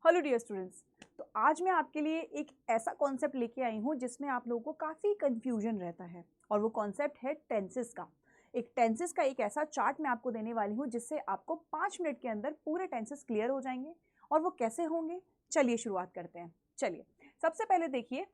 Hello dear students. तो आज मैं आपके लिए एक ऐसा कॉन्सेप्ट लेके आई हूँ जिसमें आप लोगों को काफ़ी कंफ्यूजन रहता है और वो कॉन्सेप्ट है टेंसेस का। एक टेंसेस का एक ऐसा चार्ट मैं आपको देने वाली हूँ जिससे आपको 5 मिनट के अंदर पूरे टेंसेस क्लियर हो जाएंगे। और वो कैसे होंगे, चलिए शुरुआत करते हैं। चलिए सबसे पहले देखिए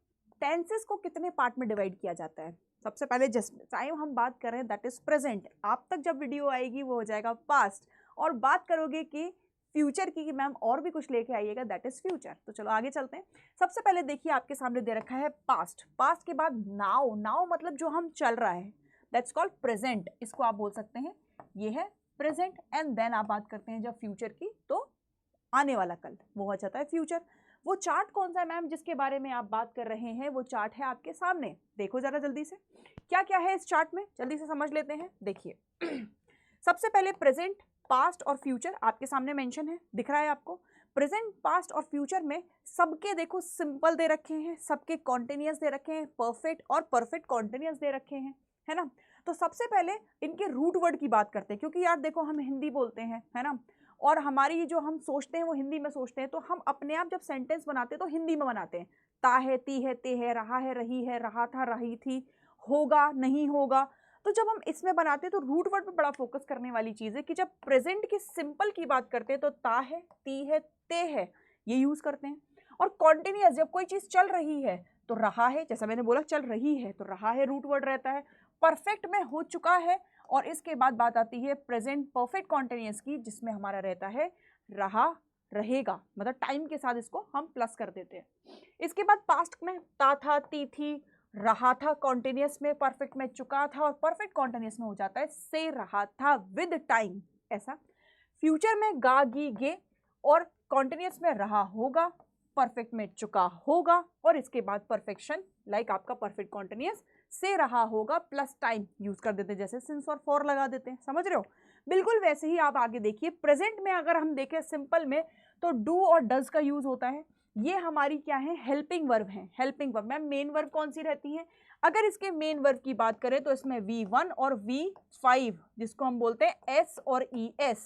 टेंसेस को कितने पार्ट में डिवाइड किया जाता है। सबसे पहले जिस टाइम हम बात कर रहे हैं दैट इज प्रेजेंट। आप तक जब वीडियो आएगी वो हो जाएगा पास्ट, और बात करोगे कि फ्यूचर की मैम और भी कुछ लेके आइएगा दैट इज फ्यूचर। तो चलो आगे चलते हैं। सबसे पहले देखिए आपके सामने दे रखा है पास्ट। पास्ट के बाद नाउ। नाउ मतलब जो हम चल रहा है दैट्स कॉल्ड प्रेजेंट। इसको आप बोल सकते हैं ये है प्रेजेंट। एंड देन आप बात करते हैं जब फ्यूचर की तो आने वाला कल, वो हो जाता है फ्यूचर। वो चार्ट कौन सा है मैम जिसके बारे में आप बात कर रहे हैं? वो चार्ट है आपके सामने, देखो जरा जल्दी से क्या क्या है इस चार्ट में, जल्दी से समझ लेते हैं। देखिए सबसे पहले प्रेजेंट, पास्ट और फ्यूचर आपके सामने मेंशन है, दिख रहा है आपको। प्रेजेंट, पास्ट और फ्यूचर में सबके देखो सिंपल दे रखे हैं, सबके कॉन्टिन्यूअस दे रखे हैं, परफेक्ट और परफेक्ट कॉन्टिन्यूअस दे रखे हैं, है ना। तो सबसे पहले इनके रूट वर्ड की बात करते हैं, क्योंकि यार देखो हम हिंदी बोलते हैं, है ना, और हमारी जो हम सोचते हैं वो हिंदी में सोचते हैं। तो हम अपने आप जब सेंटेंस बनाते हैं तो हिंदी में बनाते हैं। ता है, ती है, ते है, रहा है, रही है, रहा था, रही थी, होगा, नहीं होगा। तो जब हम इसमें बनाते हैं तो रूट वर्ड पे बड़ा फोकस करने वाली चीज़ है कि जब प्रेजेंट के सिंपल की बात करते हैं तो ता है, ती है, ते है, ये यूज करते हैं। और कॉन्टिन्यूअस जब कोई चीज़ चल रही है तो रहा है, जैसा मैंने बोला चल रही है तो रहा है रूट वर्ड रहता है। परफेक्ट में हो चुका है, और इसके बाद बात आती है प्रेजेंट परफेक्ट कॉन्टिन्यूअस की, जिसमें हमारा रहता है रहा, रहेगा, मतलब टाइम के साथ इसको हम प्लस कर देते हैं। इसके बाद पास्ट में ता था, ती थी, रहा था, कॉन्टिन्यूअस में, परफेक्ट में चुका था, और परफेक्ट कॉन्टिन्यूअस में हो जाता है से रहा था विद टाइम, ऐसा। फ्यूचर में गा, गी, गे, और कॉन्टिन्यूअस में रहा होगा, परफेक्ट में चुका होगा, और इसके बाद परफेक्शन लाइक आपका परफेक्ट कॉन्टिन्यूअस से रहा होगा प्लस टाइम यूज कर देते हैं, जैसे सिंस और फॉर लगा देते हैं, समझ रहे हो। बिल्कुल वैसे ही आप आगे देखिए प्रेजेंट में अगर हम देखें सिंपल में तो डू और डज का यूज होता है। ये हमारी क्या है, हेल्पिंग वर्ब है। Helping verb ma'am main verb कौन सी रहती है? अगर इसके मेन वर्ब की बात करें तो इसमें V1 और V5 जिसको हम बोलते हैं S और ES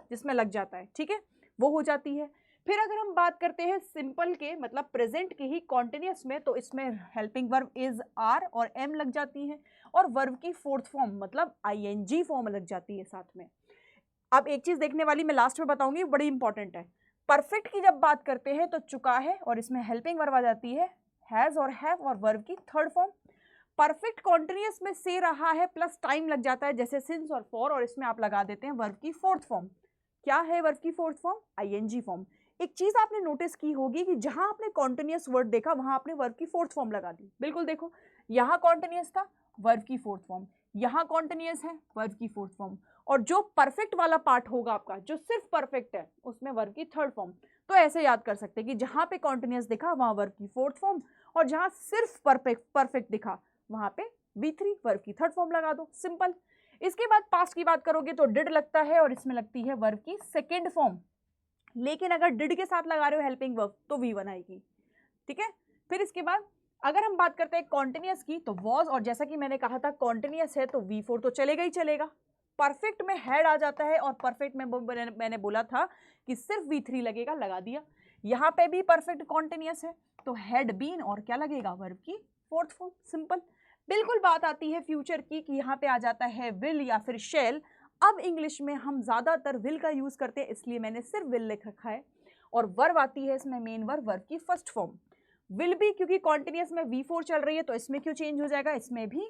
जिसमें लग जाता है, ठीक है, वो हो जाती है। फिर अगर हम बात करते हैं सिंपल के मतलब प्रेजेंट के ही कॉन्टिन्यूअस में, तो इसमें हेल्पिंग वर्ब इज आर और एम लग जाती है, और वर्ब की फोर्थ फॉर्म मतलब ING फॉर्म लग जाती है साथ में। अब एक चीज देखने वाली मैं लास्ट में बताऊंगी, बड़ी इंपॉर्टेंट है। परफेक्ट की जब बात करते हैं तो चुका है, और इसमें हेल्पिंग वर्ब आ जाती है हैज और हैव, और वर्ब की थर्ड फॉर्म। परफेक्ट कॉन्टिन्यूअस में से रहा है प्लस टाइम लग जाता है, जैसे सिंस और फॉर, और इसमें आप लगा देते हैं वर्ब की फोर्थ फॉर्म। क्या है वर्ब की फोर्थ फॉर्म? ING form. एक चीज आपने नोटिस की होगी कि जहां आपने कॉन्टिन्यूअस वर्ड देखा वहां आपने वर्ब की फोर्थ फॉर्म लगा दी। बिल्कुल देखो, यहां कॉन्टिन्यूअस था, वर्ब की फोर्थ फॉर्म, यहां कॉन्टिन्यूअस है, वर्ब की फोर्थ फॉर्म, और जो परफेक्ट वाला पार्ट होगा आपका जो सिर्फ परफेक्ट है उसमें वर्ब की थर्ड फॉर्म। तो ऐसे याद कर सकते हैं कि जहां पे कॉन्टिन्यूअस दिखा वहां वर्ब की फोर्थ फॉर्म, और जहां सिर्फ परफेक्ट दिखा वहां पे V3 वर्ब की थर्ड फॉर्म लगा दो, सिंपल। इसके बाद पास्ट की बात करोगे तो डिड लगता है, और इसमें लगती है वर्ब की सेकेंड फॉर्म, लेकिन अगर डिड के साथ लगा रहे हो हेल्पिंग वर्ब तो V1 आएगी, ठीक है। फिर इसके बाद अगर हम बात करते हैं कॉन्टिन्यूअस की तो वॉज, और जैसा कि मैंने कहा था कॉन्टिन्यूअस है तो V4 तो चलेगा ही चलेगा। परफेक्ट में हैड आ जाता है, और परफेक्ट में मैंने बोला था कि सिर्फ V3 लगेगा, लगा दिया। यहाँ पे भी परफेक्ट कॉन्टिन्यूअस है तो हैड बीन, और क्या लगेगा, वर्ब की फोर्थ फॉर्म, सिंपल। बिल्कुल बात आती है फ्यूचर की कि यहाँ पे आ जाता है विल या फिर शेल। अब इंग्लिश में हम ज्यादातर विल का यूज करते हैं, इसलिए मैंने सिर्फ विल लिख रखा है। और वर्ब आती है इसमें मेन वर्ब, वर्ब की फर्स्ट फॉर्म। विल भी क्योंकि कॉन्टिन्यूअस में V4 चल रही है तो इसमें क्यों चेंज हो जाएगा, इसमें भी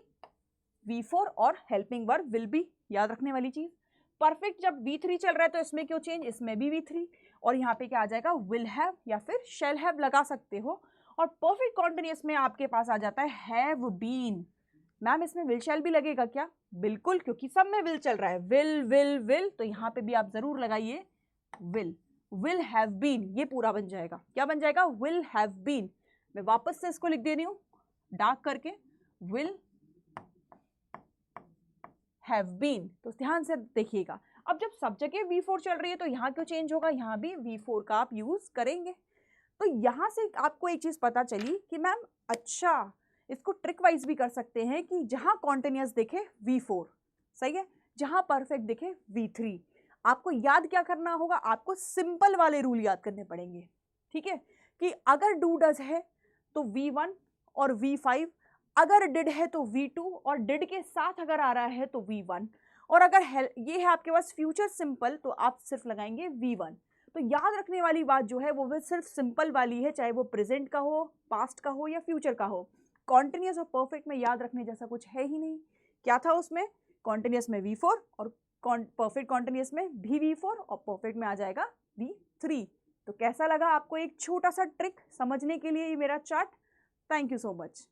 V4 और हेल्पिंग वर्ब विल बी, याद रखने वाली चीज। परफेक्ट जब V3 चल रहा है तो इसमें क्यों चेंज, इसमें भी V3, और यहाँ पे क्या आ जाएगा, विल हैव या फिर शेल हैव लगा सकते हो। और परफेक्ट कॉन्टिन्यूअस में आपके पास आ जाता है हैव बीन। मैम इसमें विल शेल भी लगेगा क्या? बिल्कुल, क्योंकि सब में विल चल रहा है, विल विल विल, तो यहाँ पे भी आप जरूर लगाइए विल। विल हैव बीन ये पूरा बन जाएगा, क्या बन जाएगा, विल हैव बीन। मैं वापस से इसको लिख दे रही हूं डार्क करके, विल हैव बीन, तो ध्यान से देखिएगा। अब जब सब जगह V4 चल रही है तो यहाँ क्यों चेंज होगा, यहाँ भी V4 का आप यूज करेंगे। तो यहाँ से आपको एक चीज पता चली कि मैम अच्छा इसको ट्रिक वाइज भी कर सकते हैं कि जहां कॉन्टिन्यूअस दिखे V4 सही है, जहां परफेक्ट दिखे V3। आपको याद क्या करना होगा, आपको सिंपल वाले रूल याद करने पड़ेंगे, ठीक है, कि अगर डू डज है तो V1 और V5, अगर डिड है तो V2 और डिड के साथ अगर आ रहा है तो V1, और अगर ये है आपके पास फ्यूचर सिंपल तो आप सिर्फ लगाएंगे V1। तो याद रखने वाली बात जो है वो सिर्फ सिंपल वाली है, चाहे वो प्रेजेंट का हो, पास्ट का हो या फ्यूचर का हो। कॉन्टिन्यूस और परफेक्ट में याद रखने जैसा कुछ है ही नहीं। क्या था उसमें? कॉन्टिन्यूस में V4 और परफेक्ट कॉन्टिन्यूस में भी V4 और परफेक्ट में आ जाएगा V3। तो कैसा लगा आपको एक छोटा सा ट्रिक समझने के लिए ये मेरा chart? Thank you so much.